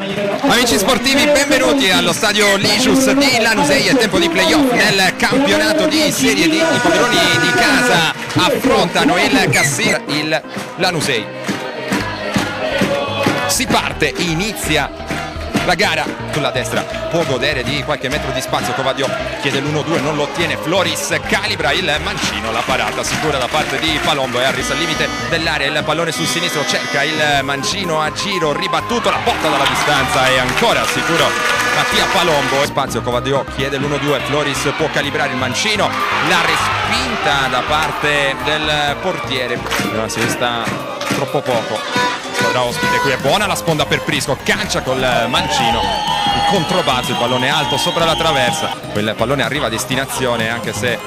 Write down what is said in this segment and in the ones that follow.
Amici sportivi, benvenuti allo stadio Ligius di Lanusei. È tempo di playoff nel campionato di Serie D. I padroni di casa affrontano il Cassino, il Lanusei. Si parte, inizia la gara sulla destra, può godere di qualche metro di spazio. Covadio chiede l'1-2, non lo ottiene. Floris calibra il mancino, la parata sicura da parte di Palombo e Harris al limite dell'area. Il pallone sul sinistro, cerca il mancino a giro, ribattuto, la botta dalla distanza e ancora sicuro Mattia Palombo. Spazio, Covadio chiede l'1-2, Floris può calibrare il mancino, la respinta da parte del portiere. La sinistra troppo poco. Squadra ospite, qui è buona la sponda per Prisco, cancia col mancino, il controbalzo, il pallone alto sopra la traversa, quel pallone arriva a destinazione anche se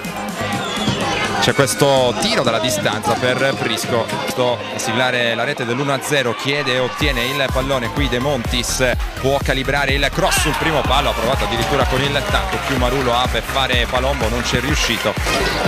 c'è questo tiro dalla distanza per Prisco. Sto a siglare la rete dell'1-0, chiede e ottiene il pallone qui De Montis, può calibrare il cross sul primo palo, ha provato addirittura con il tacco, più Marulo a beffare Palombo, non c'è riuscito.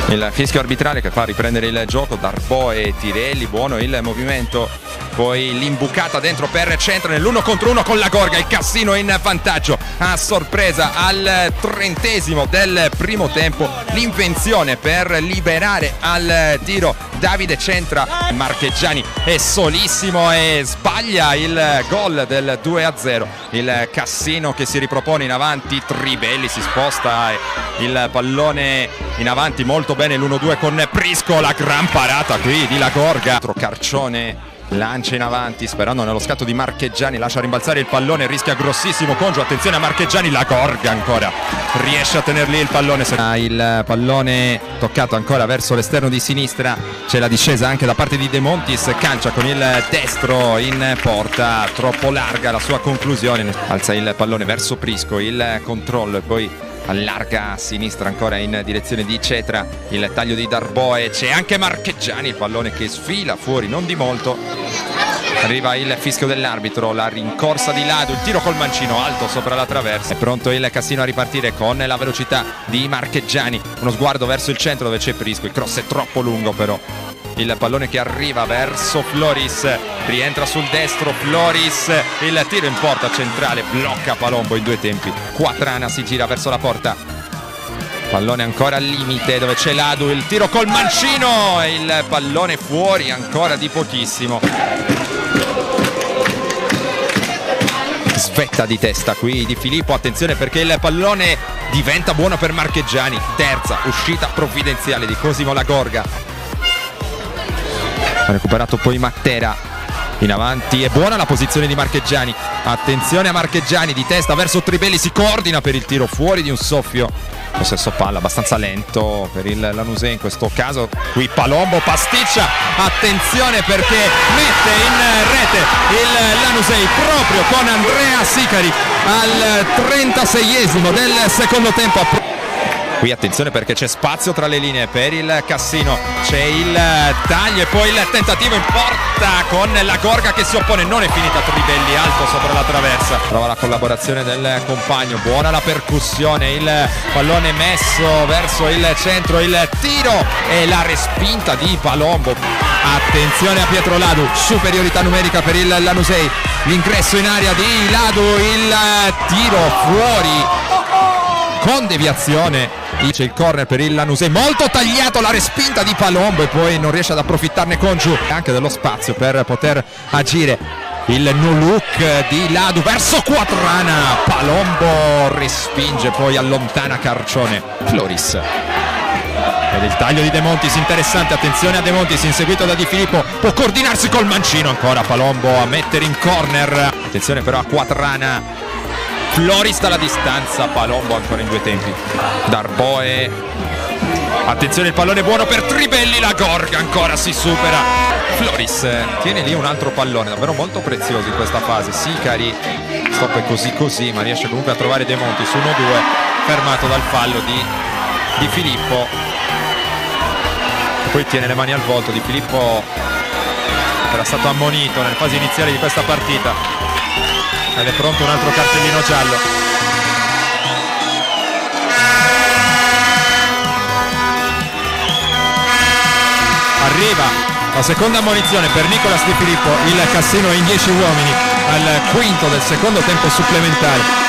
Il fischio arbitrale che fa riprendere il gioco, Darbo e Tirelli, buono il movimento, poi l'imbucata dentro per centro nell'1 contro 1 con la Gorga, il Cassino in vantaggio a sorpresa al 30° del primo tempo. L'invenzione per liberare al tiro, Davide centra, Marcheggiani è solissimo e sbaglia il gol del 2-0. Il Cassino che si ripropone in avanti, Tribelli si sposta e il pallone in avanti molto bene l'1-2 con Prisco, la gran parata qui di La Gorga. Carcione lancia in avanti sperando nello scatto di Marcheggiani, lascia rimbalzare il pallone, rischia grossissimo Congio, attenzione a Marcheggiani, La Gorga ancora riesce a tenere lì il pallone. Il pallone toccato ancora verso l'esterno di sinistra, c'è la discesa anche da parte di De Montis, cancia con il destro in porta, troppo larga la sua conclusione, alza il pallone verso Prisco, il controllo e poi allarga a sinistra ancora in direzione di Cetra, il taglio di Darboe, c'è anche Marcheggiani, il pallone che sfila fuori non di molto, arriva il fischio dell'arbitro, la rincorsa di Ladu, il tiro col mancino alto sopra la traversa, è pronto il Cassino a ripartire con la velocità di Marcheggiani, uno sguardo verso il centro dove c'è Prisco, il cross è troppo lungo però. Il pallone che arriva verso Floris, rientra sul destro Floris, il tiro in porta centrale, blocca Palombo in due tempi. Quatrana si gira verso la porta, pallone ancora al limite dove c'è Ladu, il tiro col mancino e il pallone fuori ancora di pochissimo. Svetta di testa qui di Filippo, attenzione perché il pallone diventa buono per Marcheggiani, terza uscita provvidenziale di Cosimo La Gorga. Ha recuperato poi Mattera in avanti, è buona la posizione di Marcheggiani, attenzione a Marcheggiani di testa verso Tribelli, si coordina per il tiro fuori di un soffio, possesso palla abbastanza lento per il Lanusei in questo caso, qui Palombo pasticcia, attenzione perché mette in rete il Lanusei proprio con Andrea Sicari al 36° del secondo tempo. Qui attenzione perché c'è spazio tra le linee per il Cassino, c'è il taglio e poi il tentativo in porta con La Gorga che si oppone, non è finita, Tribelli alto sopra la traversa, trova la collaborazione del compagno, buona la percussione, il pallone messo verso il centro, il tiro e la respinta di Palombo. Attenzione a Pietro Ladu, superiorità numerica per il Lanusei, l'ingresso in area di Ladu, il tiro fuori con deviazione. C'è il corner per il Lanusei, molto tagliato, la respinta di Palombo e poi non riesce ad approfittarne Congiu, anche dello spazio per poter agire. Il no look di Ladu verso Quatrana, Palombo respinge, poi allontana Carcione. Floris ed il taglio di De Montis interessante, attenzione a De Montis inseguito da Di Filippo, può coordinarsi col mancino, ancora Palombo a mettere in corner, attenzione però a Quatrana, Floris dalla distanza, Palombo ancora in due tempi, Darboe, attenzione il pallone buono per Tribelli, La Gorga ancora si supera, Floris tiene lì un altro pallone davvero molto prezioso in questa fase, Sicari stop è così ma riesce comunque a trovare De Montis, 1-2 fermato dal fallo di Filippo, poi tiene le mani al volto. Di Filippo era stato ammonito nelle fasi iniziali di questa partita ed è pronto un altro cartellino giallo. Arriva la seconda ammonizione per Nicolas Di Filippo, il Cassino in 10 uomini. al quinto del secondo tempo supplementare.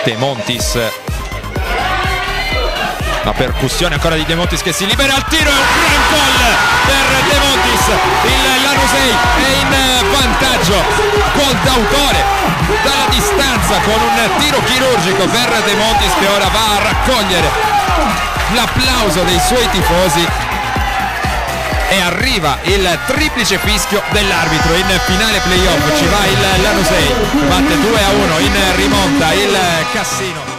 De Montis, la percussione ancora di De Montis che si libera al tiro, è un gran gol per De Montis, il Lanusei è in vantaggio, gol d'autore dalla distanza con un tiro chirurgico per De Montis che ora va a raccogliere l'applauso dei suoi tifosi e arriva il triplice fischio dell'arbitro. In finale playoff ci va il Lanusei, batte 2-1 in rimonta il Cassino.